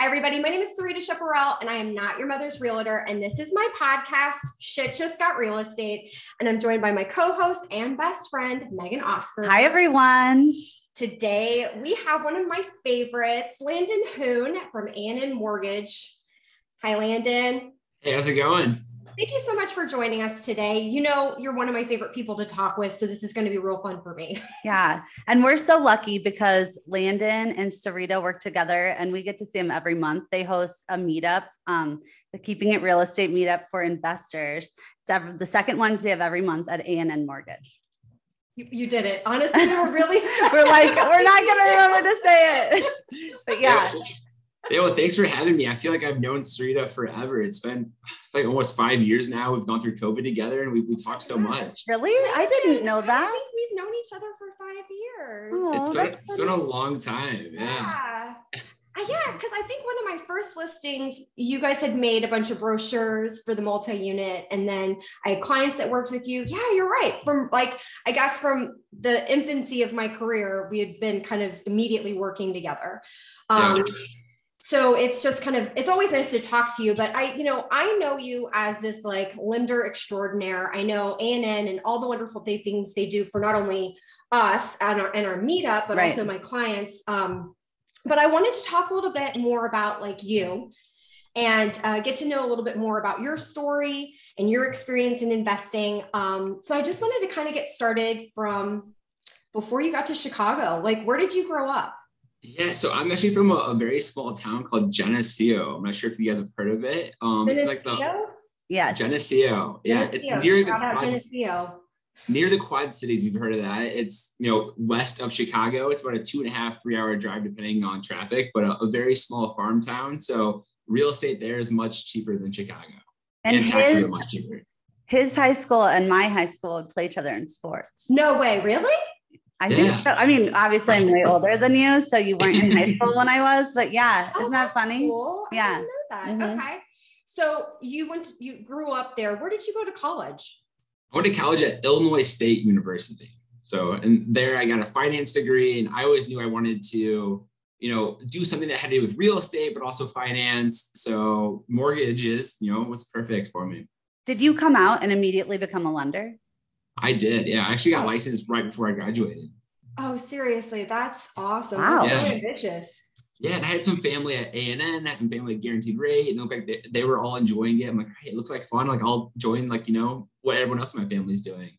everybody. My name is Sarita Scherpereel, and I am not your mother's realtor. And this is my podcast, Shit Just Got Real Estate. And I'm joined by my co-host and best friend, Megan Oscar. Hi, everyone. Today, we have one of my favorites, Landon Hoon from A&N Mortgage. Hi, Landon. Hey, how's it going? Thank you so much for joining us today. You know, you're one of my favorite people to talk with, so this is going to be real fun for me. Yeah. And we're so lucky because Landon and Sarita work together and we get to see them every month. They host a meetup, the Keeping It Real Estate meetup for investors. It's the second Wednesday of every month at A&N Mortgage. You did it. Honestly, we're really we're like, we're not going to remember to say it. But yeah. Yeah, well, thanks for having me. I feel like I've known Sarita forever. It's been like almost 5 years now. We've gone through COVID together and we talked so much. Really? I didn't know that. I think we've known each other for 5 years. Oh, it's been a long time. Yeah. Yeah, because I think one of my first listings, you guys had made a bunch of brochures for the multi-unit. And then I had clients that worked with you. Yeah, you're right. From I guess from the infancy of my career, we had been kind of immediately working together. So it's just it's always nice to talk to you, but I know you as this like lender extraordinaire. I know A&N and all the wonderful things they do for not only us and our meetup, but also my clients. But I wanted to talk a little bit more about like you and get to know a little bit more about your story and your experience in investing. So I just wanted to kind of get started from before you got to Chicago. Like, where did you grow up? Yeah, so I'm actually from a very small town called Geneseo. I'm not sure if you guys have heard of it. It's like Geneseo. Yeah, it's near the Quad Cities. You've heard of that? It's west of Chicago. It's about a 2.5-3 hour drive depending on traffic, but a very small farm town. So real estate there is much cheaper than Chicago, and taxes are much cheaper. His high school and my high school would play each other in sports. No way, really? I think so. I mean, obviously I'm way older than you, so you weren't in high school when I was, but yeah, isn't that funny? Cool. Yeah. I didn't know that. Mm-hmm. Okay. So you grew up there. Where did you go to college? I went to college at Illinois State University. So, and there I got a finance degree, and I always knew I wanted to, do something that had to do with real estate, but also finance. So mortgages, was perfect for me. Did you come out and immediately become a lender? I did. Yeah. I actually got licensed right before I graduated. Oh, seriously. That's awesome. Wow. That's so ambitious. Yeah. And I had some family at A&N, had some family at Guaranteed Rate. It looked like they were all enjoying it. I'm like, hey, it looks like fun. Like I'll join what everyone else in my family is doing.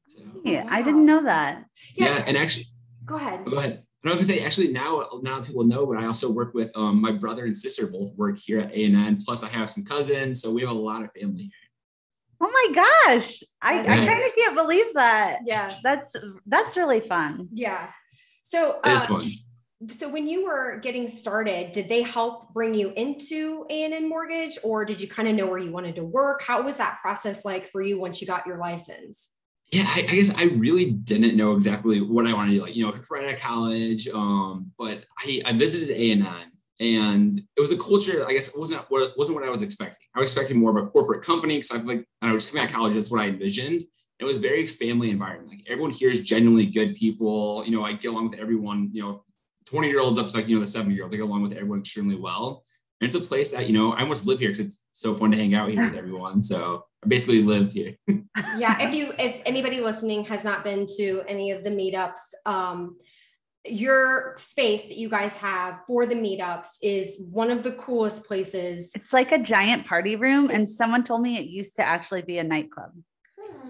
So yeah, wow. I didn't know that. Yeah. And actually, go ahead. And I was gonna say, actually now people know, but I also work with my brother and sister both work here at A&N. Plus I have some cousins. So we have a lot of family here. Oh my gosh. I kind of can't believe that. Yeah. That's really fun. Yeah. So, it is fun. So when you were getting started, did they help bring you into A&N Mortgage, or did you kind of know where you wanted to work? How was that process like for you once you got your license? Yeah, I guess I really didn't know exactly what I wanted to do, right out of college. But I visited A&N. And it was a culture, I guess it wasn't what I was expecting. I was expecting more of a corporate company because I feel like I was coming out of college, that's what I envisioned. It was very family environment. Like everyone here is genuinely good people. I get along with everyone, 20-year-olds up to the 70-year-olds. I get along with everyone extremely well. And it's a place that, I almost live here because it's so fun to hang out here with everyone. So I basically live here. Yeah. If anybody listening has not been to any of the meetups, your space that you guys have for the meetups is one of the coolest places. It's like a giant party room. And someone told me it used to actually be a nightclub.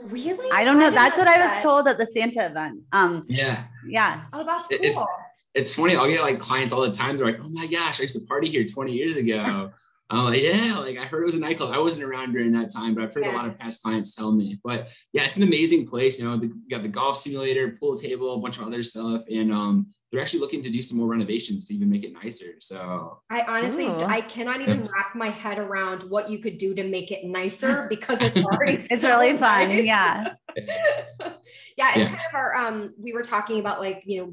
Really? I don't know. That's what I was told at the Santa event. Yeah. Oh, that's cool. It's funny. I'll get clients all the time. They're like, oh my gosh, I used to party here 20 years ago. I'm like, yeah, I heard it was a nightclub. I wasn't around during that time, but I've heard a lot of past clients tell me. But yeah, it's an amazing place. You got the golf simulator, pool table, a bunch of other stuff. And they're actually looking to do some more renovations to even make it nicer. So I honestly, I cannot even wrap my head around what you could do to make it nicer because it's already it's really fun. Nice. Yeah. It's kind of our, we were talking about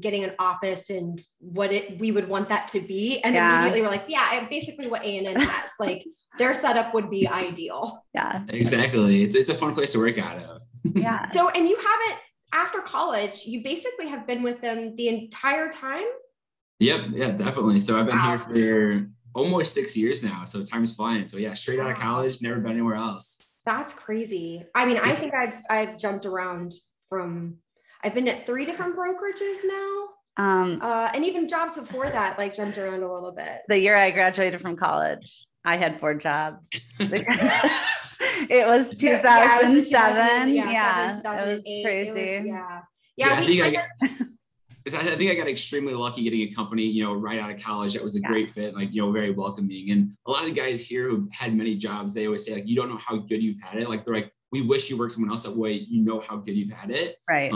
getting an office and what we would want that to be. And immediately we're like, basically what A&N has, their setup would be ideal. Yeah, exactly. It's a fun place to work out of. Yeah. So, and you haven't, after college, you basically have been with them the entire time? Yep. Yeah, definitely. So I've been here for almost 6 years now. So time's flying. So yeah, straight out of college, never been anywhere else. That's crazy. I mean, I think I've jumped around I've been at 3 different brokerages now. And even jobs before that, like jumped around a little bit. The year I graduated from college, I had 4 jobs because it was 2007. Yeah, it was crazy. I think I got extremely lucky getting a company, right out of college that was a great fit, like, very welcoming. And a lot of the guys here who had many jobs, they always say, like, you don't know how good you've had it. Like, they're like, we wish you worked someone else that way, how good you've had it. Right.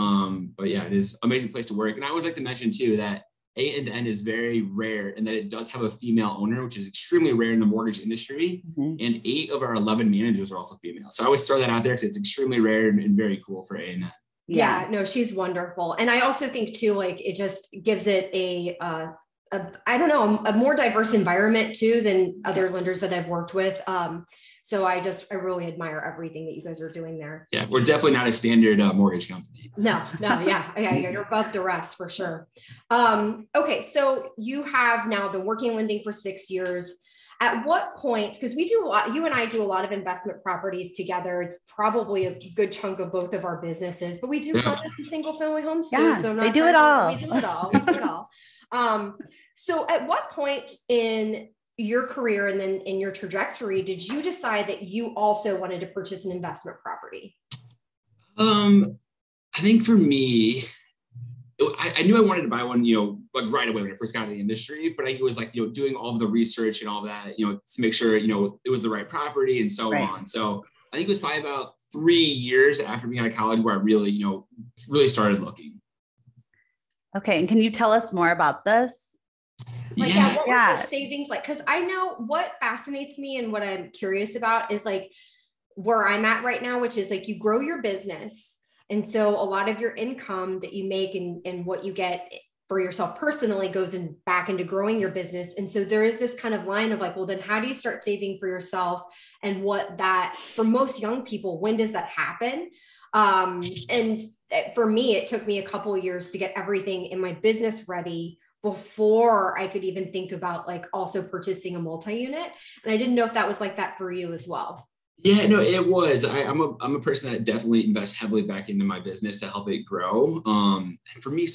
But yeah, it is an amazing place to work. And I always like to mention too that end-to-end is very rare and that it does have a female owner, which is extremely rare in the mortgage industry. Mm-hmm. And 8 of our 11 managers are also female. So I always throw that out there because it's extremely rare and very cool for A&N. Yeah, no, she's wonderful. And I also think too, like it just gives it a more diverse environment too than other lenders that I've worked with. So I really admire everything that you guys are doing there. Yeah, we're definitely not a standard mortgage company. No, yeah, you're above the rest for sure. Okay, so you have now been working lending for 6 years. At what point, because you and I do a lot of investment properties together. It's probably a good chunk of both of our businesses, but we do single family homes too. Yeah, so they do it all. We do it all. So at what point in your career and then in your trajectory did you decide that you also wanted to purchase an investment property? I think for me, I knew I wanted to buy one, like right away when I first got into the industry, but it was like, doing all of the research and all that, to make sure, it was the right property and so on. So I think it was probably about 3 years after being out of college where I really, really started looking. Okay. And can you tell us more about this? What was the savings like? Because I know what fascinates me and what I'm curious about is like where I'm at right now, which is like you grow your business. And so a lot of your income that you make and what you get for yourself personally goes back into growing your business. And so there is this kind of line of like, well, then how do you start saving for yourself? And for most young people, when does that happen? And for me, it took me a couple of years to get everything in my business ready before I could even think about like also purchasing a multi-unit. And I didn't know if that was like that for you as well. Yeah, no, it was. I'm a person that definitely invests heavily back into my business to help it grow. And for me,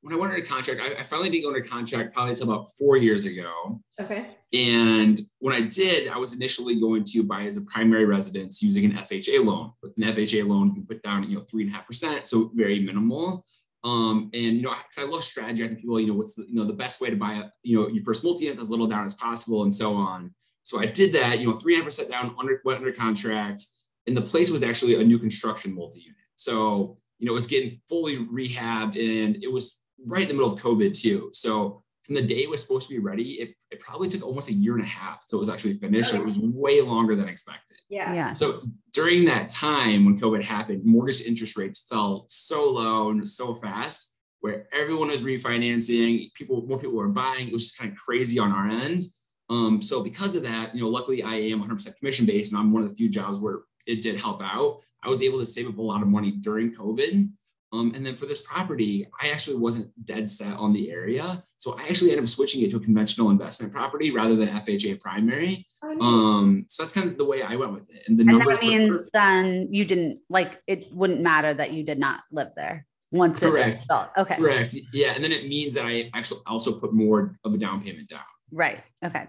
when I went under contract, I finally did go under contract probably until about 4 years ago. Okay. And when I did, I was initially going to buy as a primary residence using an FHA loan. With an FHA loan, you can put down 3.5%, so very minimal. And because I love strategy, I think people, what's the best way to buy your first multi-unit as little down as possible, and so on. So I did that, 3.5% down, went under contract, and the place was actually a new construction multi-unit. So, it was getting fully rehabbed, and it was right in the middle of COVID too. So from the day it was supposed to be ready, it probably took almost a year and a half till it was actually finished. So it was way longer than expected. Yeah. So during that time when COVID happened, mortgage interest rates fell so low and so fast, where everyone was refinancing, more people were buying. It was just kind of crazy on our end. So because of that, luckily I am 100% commission based, and I'm one of the few jobs where it did help out. I was able to save up a lot of money during COVID. And then for this property, I actually wasn't dead set on the area. So I actually ended up switching it to a conventional investment property rather than FHA primary. Oh, nice. So that's kind of the way I went with it. And numbers that means then you didn't it wouldn't matter that you did not live there once. Correct. It's sold. Okay. Correct. Yeah. And then it means that I actually also put more of a down payment down. Right. Okay.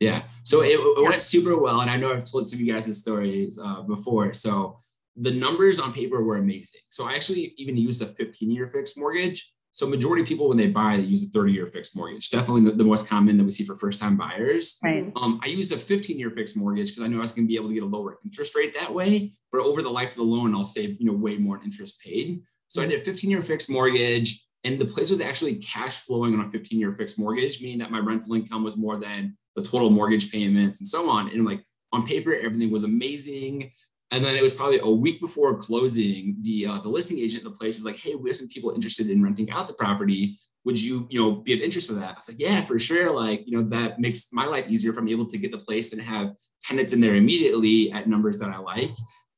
Yeah. So it went super well. And I know I've told some of you guys this stories before. So the numbers on paper were amazing. So I actually even used a 15-year fixed mortgage. So majority of people, when they buy, they use a 30-year fixed mortgage. Definitely the most common that we see for first-time buyers. Right. I used a 15-year fixed mortgage because I knew I was going to be able to get a lower interest rate that way. But over the life of the loan, I'll save way more in interest paid. So I did a 15-year fixed mortgage, and the place was actually cash flowing on a 15-year fixed mortgage, meaning that my rental income was more than the total mortgage payments and so on. And on paper, everything was amazing. And then it was probably a week before closing, the listing agent in the place is like, hey, we have some people interested in renting out the property. Would you, be of interest for that? I was like, yeah, for sure. That makes my life easier if I'm able to get the place and have tenants in there immediately at numbers that I like.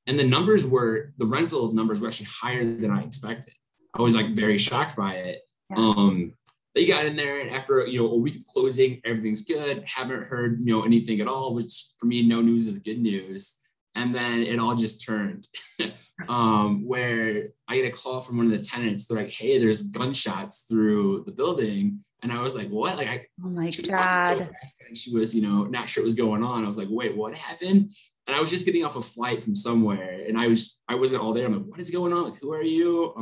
And the rental numbers were actually higher than I expected. I was very shocked by it. Yeah. they got in there, and after, a week of closing, everything's good. Haven't heard, anything at all, which for me, no news is good news. And then it all just turned where I get a call from one of the tenants. They're like, hey, there's gunshots through the building. And I was like, what? Like, oh my she was God. so fast, and she was, not sure what was going on. I was like, wait, what happened? And I was just getting off a flight from somewhere, and I wasn't all there. I'm like, what is going on? Like, who are you?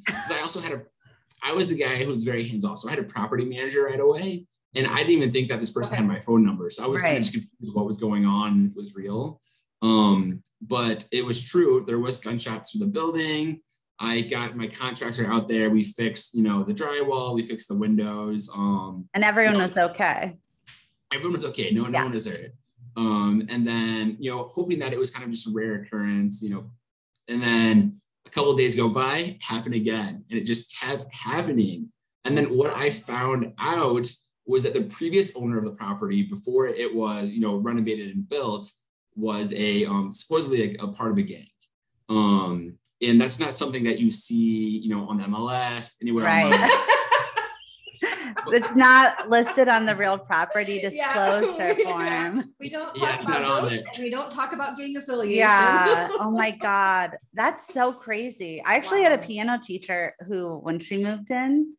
Because I was the guy who was very hands-off. So I had a property manager right away. And I didn't even think that this person had my phone number. So I was kind of just confused what was going on and if it was real. But it was true. There was gunshots through the building. I got my contractor out there. We fixed, the drywall, we fixed the windows. And everyone was okay. Everyone was okay. No one was hurt. And then, hoping that it was kind of just a rare occurrence, and then a couple of days go by, happened again, and it just kept happening. And then what I found out was that the previous owner of the property, before it was, renovated and built, was supposedly a part of a gang. And that's not something that you see, on the MLS, anywhere online. It's not listed on the real property disclosure form. We don't talk about those, and we don't talk about gang affiliation. Yeah. Oh my God. That's so crazy. I actually had a piano teacher who, when she moved in,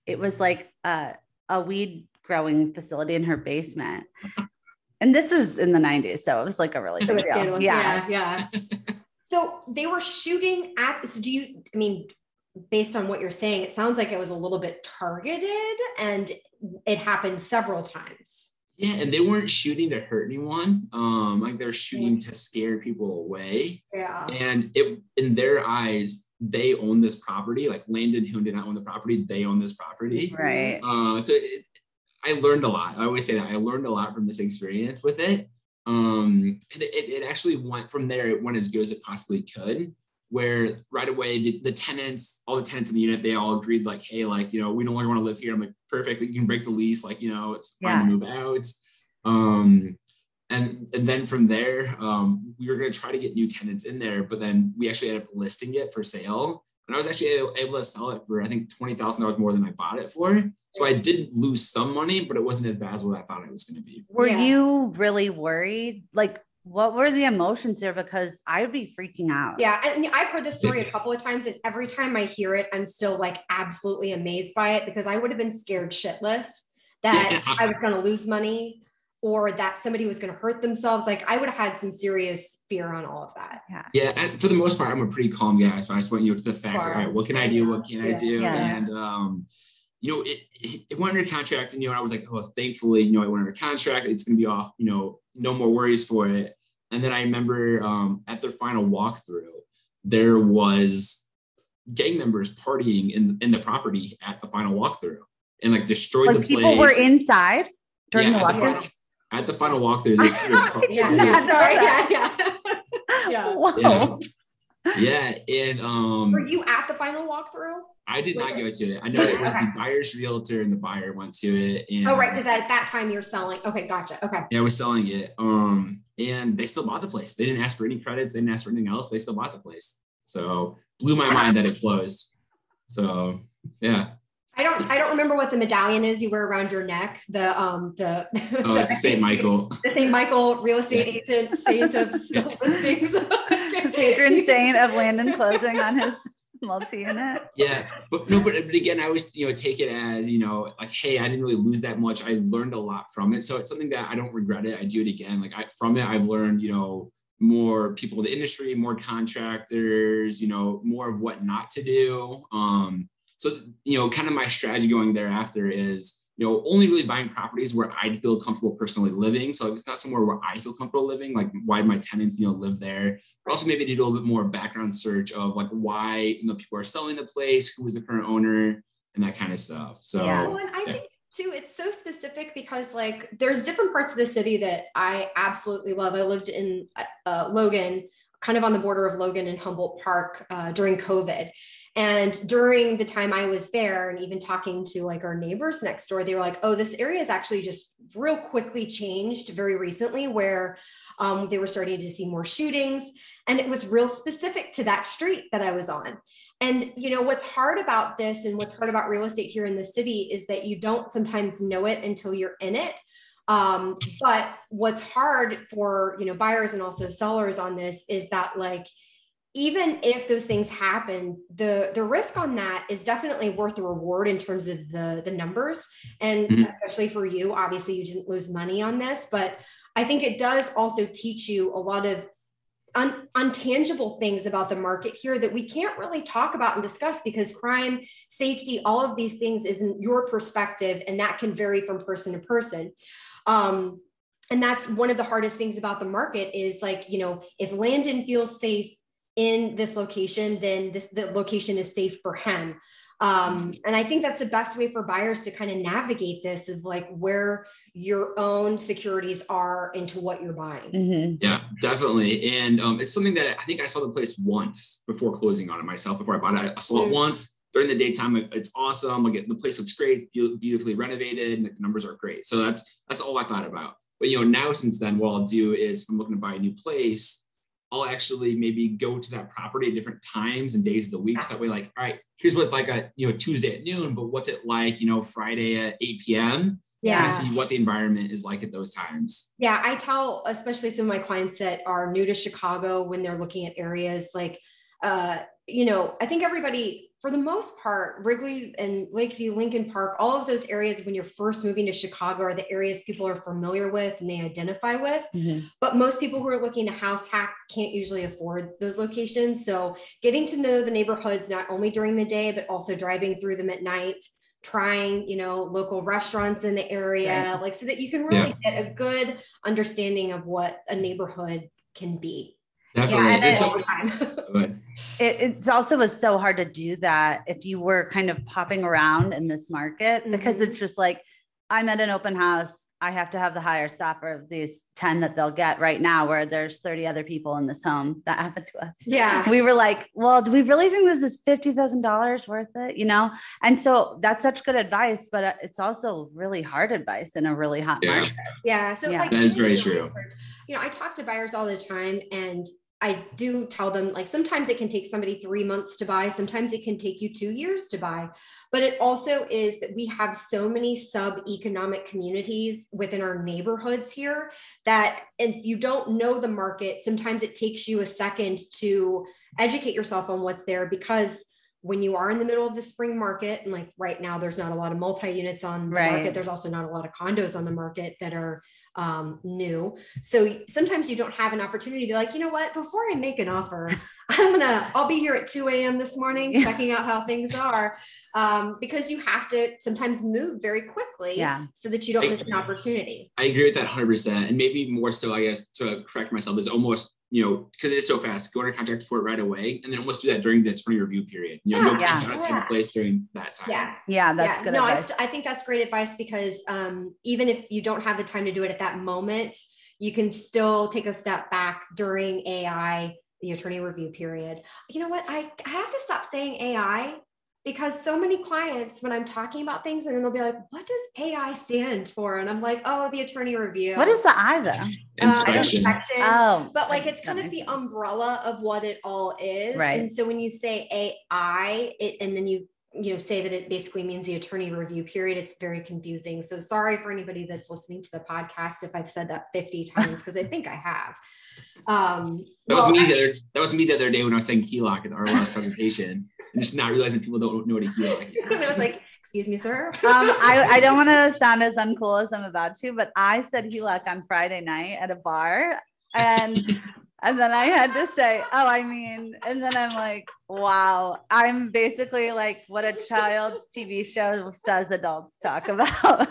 it was like a weed growing facility in her basement. And this was in the 90s. So it was like a really big deal. Yeah. So they were shooting at, based on what you're saying, it sounds like it was a little bit targeted and it happened several times. Yeah. And they weren't shooting to hurt anyone. Like they're shooting to scare people away. Yeah. And in their eyes, they own this property. Like Landon Hoon did not own the property. They own this property. Right. I learned a lot. I always say that I learned a lot from this experience with it. And it actually went from there. It went as good as it possibly could, where right away all the tenants in the unit, they all agreed like, hey, like, we no longer want to live here. I'm like, perfect. You can break the lease. Like, it's fine to move out. And then from there, we were going to try to get new tenants in there, but then we actually ended up listing it for sale. And I was actually able to sell it for, I think, $20,000 more than I bought it for. So I did lose some money, but it wasn't as bad as what I thought it was going to be. Were you really worried? Like, what were the emotions there? Because I would be freaking out. Yeah. And I've heard this story a couple of times, and every time I hear it, I'm still like absolutely amazed by it, because I would have been scared shitless that I was going to lose money or that somebody was going to hurt themselves. Like I would have had some serious fear on all of that. Yeah. And for the most part, I'm a pretty calm guy. So I just went, to the facts. Like, all right, what can I do? What can I do? Yeah. And, it went under contract, and, I was like, oh, thankfully, I went under contract. It's going to be off, no more worries for it. And then I remember at their final walkthrough, there was gang members partying in the property at the final walkthrough and like destroyed the place. People were inside during the walkthrough? At the final walkthrough, they Whoa. Yeah. And were you at the final walkthrough? I did not go to it. I know it was the buyer's realtor, and the buyer went to it. And, right, because at that time you're selling. Okay, gotcha. Okay. Yeah, I was selling it. And they still bought the place. They didn't ask for any credits. They didn't ask for anything else. They still bought the place. So blew my mind that it closed. So yeah. I don't remember what the medallion is you wear around your neck. It's a St. Michael. The St. Michael real estate agent, saint of listings. Patron saint of Landon closing on his multi-unit. Yeah, but again, I always take it as like, hey, I didn't really lose that much. I learned a lot from it, so it's something that I don't regret it. I do it again. Like from it, I've learned more people in the industry, more contractors, more of what not to do. So kind of my strategy going thereafter is only really buying properties where I'd feel comfortable personally living. So if it's not somewhere where I feel comfortable living, like why my tenants, live there, but also maybe do a little bit more background search of like why, people are selling the place, who is the current owner, and that kind of stuff. So, Well, and I think too, it's so specific because like there's different parts of the city that I absolutely love. I lived in Logan, kind of on the border of Logan and Humboldt Park during COVID. And during the time I was there, and even talking to like our neighbors next door, they were like, oh, this area has actually just real quickly changed very recently, where they were starting to see more shootings. And it was real specific to that street that I was on. And, you know, what's hard about this and what's hard about real estate here in the city is that you don't sometimes know it until you're in it. But what's hard for, you know, buyers and also sellers on this is that, like, even if those things happen, the risk on that is definitely worth the reward in terms of the numbers. And especially for you, obviously you didn't lose money on this, but I think it does also teach you a lot of untangible things about the market here that we can't really talk about and discuss, because crime, safety, all of these things is in your perspective, and that can vary from person to person. And that's one of the hardest things about the market is, like, you know, if Landon feels safe in this location, then the location is safe for him. And I think that's the best way for buyers to kind of navigate this, of like where your own securities are into what you're buying. Yeah, definitely. And it's something that I think I saw the place once before closing on it myself. Before I bought it, I saw it once during the daytime. It's awesome. The place looks great, beautifully renovated, and the numbers are great. So that's all I thought about. But, you know, now since then, what I'll do is, if I'm looking to buy a new place, I'll actually maybe go to that property at different times and days of the week. So that way, like, all right, here's what it's like at, you know, Tuesday at noon, but what's it like, you know, Friday at 8 p.m. Yeah. Kind of see what the environment is like at those times. Yeah. I tell, especially some of my clients that are new to Chicago, when they're looking at areas like, you know, I think everybody, for the most part, Wrigley and Lakeview, Lincoln Park, all of those areas when you're first moving to Chicago are the areas people are familiar with and they identify with. But most people who are looking to house hack can't usually afford those locations. So getting to know the neighborhoods, not only during the day, but also driving through them at night, trying, you know, local restaurants in the area, like, so that you can really get a good understanding of what a neighborhood can be. Definitely. It also was so hard to do that if you were kind of popping around in this market, because it's just like, I'm at an open house, I have to have the higher stopper of these 10 that they'll get right now, where there's 30 other people in this home. That happened to us. Yeah. We were like, well, do we really think this is $50,000 worth it? You know? And so that's such good advice, but it's also really hard advice in a really hot market. Yeah. So like, that is very true. You know, I talk to buyers all the time, and I do tell them, like, sometimes it can take somebody 3 months to buy. Sometimes it can take you 2 years to buy. But it also is that we have so many sub-economic communities within our neighborhoods here that if you don't know the market, sometimes it takes you a second to educate yourself on what's there, because when you are in the middle of the spring market, and like right now, there's not a lot of multi-units on the market. There's also not a lot of condos on the market that are new. So sometimes you don't have an opportunity to be like, you know what, before I make an offer, I'll be here at 2 a.m. this morning, checking out how things are. Because you have to sometimes move very quickly so that you don't miss an opportunity. I agree with that 100%. And maybe more so, I guess, to correct myself, is almost, you know, because it is so fast, go under contract for it right away, and then almost do that during the attorney review period. You know, no cash taking place during that time. That's good advice. I think that's great advice, because even if you don't have the time to do it at that moment, you can still take a step back during the attorney review period. You know what? I have to stop saying AI, because so many clients, when I'm talking about things, and then they'll be like, what does AI stand for? And I'm like, oh, the attorney review. What is the I though? Inspection. But like, it's kind of the umbrella of what it all is. And so when you say AI, and then you say that it basically means the attorney review period, it's very confusing. So sorry for anybody that's listening to the podcast if I've said that 50 times, because I think I have. That was me the other day when I was saying HELOC at our last presentation, and just not realizing people don't know what a HELOC is. So I was like, excuse me, sir. I don't want to sound as uncool as I'm about to, but I said HELOC on Friday night at a bar, and then I had to say, and then I'm like, wow, I'm basically like what a child's TV show says adults talk about.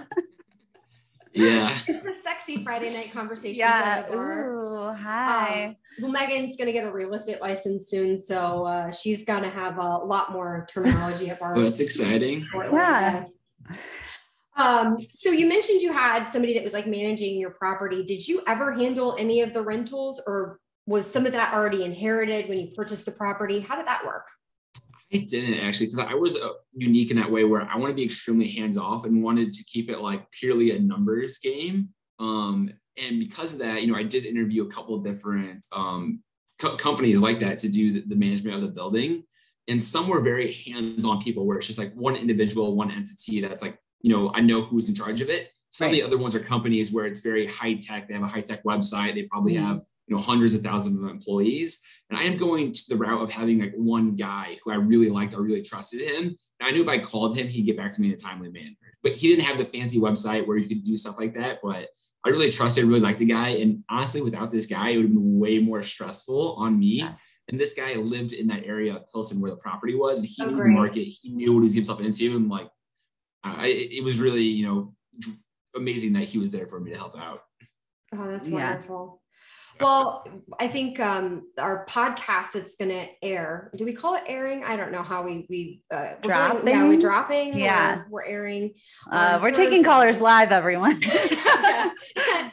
Yeah. It's a sexy Friday night conversation. Yeah. Ooh, hi. Well, Megan's going to get a real estate license soon, so she's going to have a lot more terminology at bars. Oh, that's exciting. Yeah. So you mentioned you had somebody that was like managing your property. Did you ever handle any of the rentals, or was some of that already inherited when you purchased the property? How did that work? I didn't actually, because I was unique in that way where I want to be extremely hands off and wanted to keep it like purely a numbers game. And because of that, I did interview a couple of different companies like that to do the management of the building. And some were very hands-on people where it's just like one individual, one entity that's like, I know who's in charge of it. Some of the other ones are companies where it's very high tech. They have a high tech website. They probably have, hundreds of thousands of employees. And I am going to the route of having like one guy who I really liked, I really trusted him. And I knew if I called him, he'd get back to me in a timely manner. But he didn't have the fancy website where you could do stuff like that. But I really trusted, really liked the guy. And honestly, without this guy, it would have been way more stressful on me. Yeah. And this guy lived in that area of Pilsen where the property was. And he knew the market. He knew what he was getting himself into. And like, it was really, amazing that he was there for me to help out. Oh, that's wonderful. Well, I think our podcast that's going to air, do we call it airing? I don't know how we dropping. We're dropping. Yeah. We're airing. We're taking callers live, everyone. Yeah.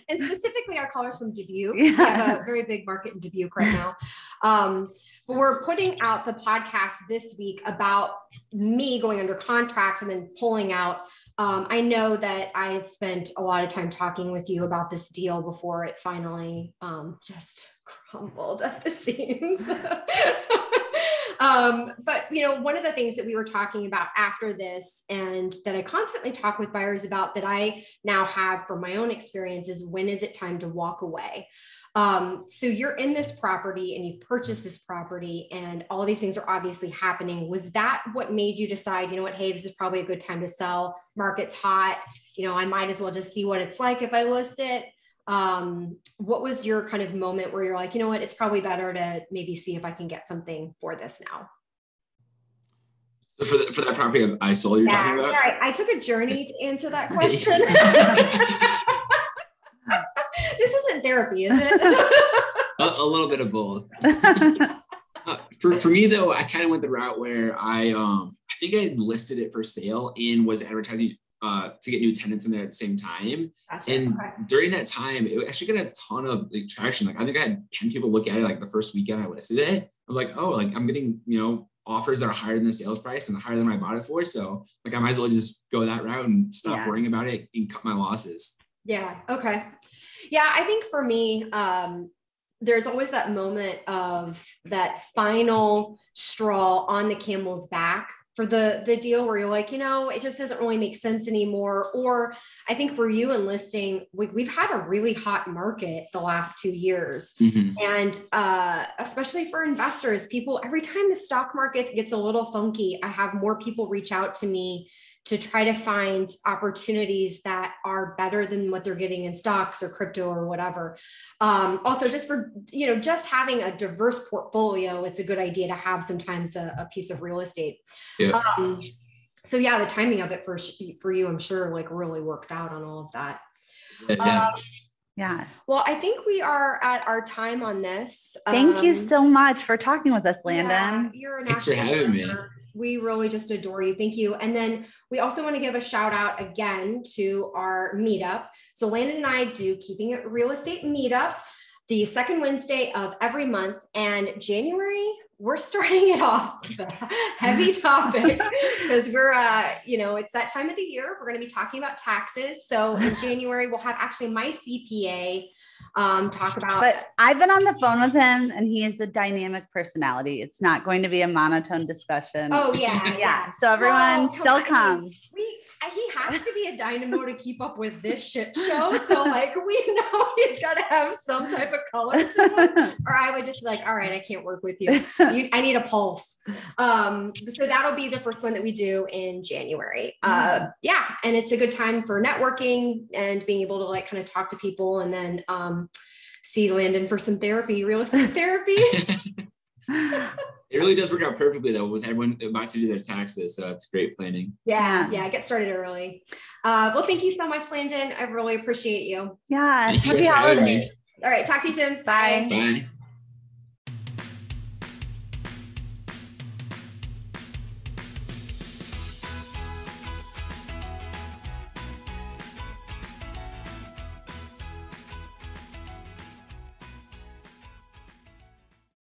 And specifically our callers from Dubuque. Yeah. We have a very big market in Dubuque right now. But we're putting out the podcast this week about me going under contract and then pulling out. I know that I spent a lot of time talking with you about this deal before it finally just crumbled at the seams. But, one of the things that we were talking about after this and that I constantly talk with buyers about that I now have from my own experience is when is it time to walk away? So you're in this property and you've purchased this property and all these things are obviously happening. Was that what made you decide, hey, this is probably a good time to sell, market's hot, I might as well just see what it's like if I list it? What was your kind of moment where you're like, what, it's probably better to maybe see if I can get something for this now? So for that property I sold, you're talking about? Sorry, I took a journey to answer that question. This isn't therapy, is it? a little bit of both. For me though, I kind of went the route where I think I had listed it for sale and was advertising to get new tenants in there at the same time. Gotcha. And during that time, it actually got a ton of traction. Like I think I had 10 people look at it like the first weekend I listed it. I was like, oh, like I'm getting, offers that are higher than the sales price and higher than I bought it for. So like I might as well just go that route and stop worrying about it and cut my losses. Yeah. Okay. Yeah. I think for me, there's always that moment of that final straw on the camel's back for the deal where you're like, it just doesn't really make sense anymore. Or I think for you in listing, we've had a really hot market the last 2 years. Mm-hmm. And especially for investors, every time the stock market gets a little funky, I have more people reach out to me to try to find opportunities that are better than what they're getting in stocks or crypto or whatever. Also just for, just having a diverse portfolio, it's a good idea to have sometimes a piece of real estate. Yeah. So yeah, the timing of it for you, I'm sure like really worked out on all of that. Yeah. Yeah. Well, I think we are at our time on this. Thank you so much for talking with us, Landon. Yeah, you're Thanks for having me. We really just adore you. Thank you. And then we also want to give a shout out again to our meetup. So Landon and I do Keeping It Real Estate Meetup the second Wednesday of every month. And January, we're starting it off with a heavy topic because we're, it's that time of the year. We're going to be talking about taxes. So in January, we'll have actually my CPA talk about. But I've been on the phone with him and he is a dynamic personality. It's not going to be a monotone discussion. Oh yeah. Yeah. So everyone still come. He has to be a dynamo to keep up with this shit show. So like, we know he's got to have some type of color to him, or I would just be like, all right, I can't work with you. I need a pulse. So that'll be the first one that we do in January. Yeah. And it's a good time for networking and being able to like kind of talk to people and then see Landon for some therapy, real estate therapy. It really does work out perfectly though with everyone about to do their taxes. So it's great planning. Yeah. Get started early. Well, thank you so much, Landon. I really appreciate you. Yeah. Happy holidays. All right. Talk to you soon. Bye. Bye.